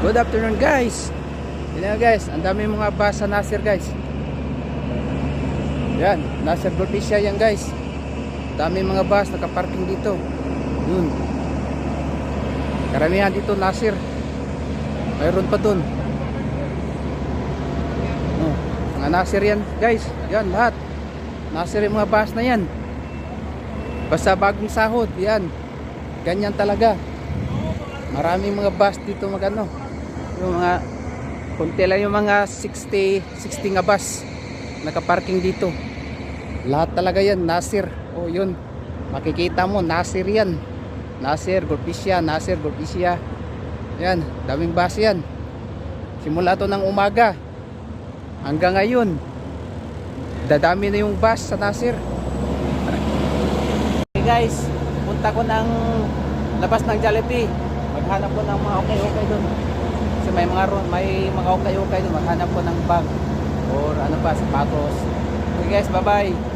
Good afternoon guys. Yan guys, ang dami mga bus sa Nasir guys. Yan, Nasir Golpisia yan guys. Dami mga bus nakaparking dito. Yun. Karamihan dito Nasir. Mayroon pa dun. Oh, mga Nasir yan guys. Yan lahat. Nasir yung mga bus na yan. Basta bagong sahod, yan. Ganyan talaga. Maraming mga bus dito magano. Yung mga konti lang yung mga 60 nga bus nakaparking dito. Lahat talaga yan Nasir. Oh yun, makikita mo Nasir yan. Nasir Golpisia, Nasir Golpisia. Yan, daming bus yan. Simula to ng umaga hanggang ngayon, dadami na yung bus sa Nasir. Okay guys, punta ko ng labas ng Jollibee. Maghanap ko ng mga okay doon. Kasi may mga okay doon. Maghanap ko ng bag or ano pa, sapatos. Okay guys, bye bye.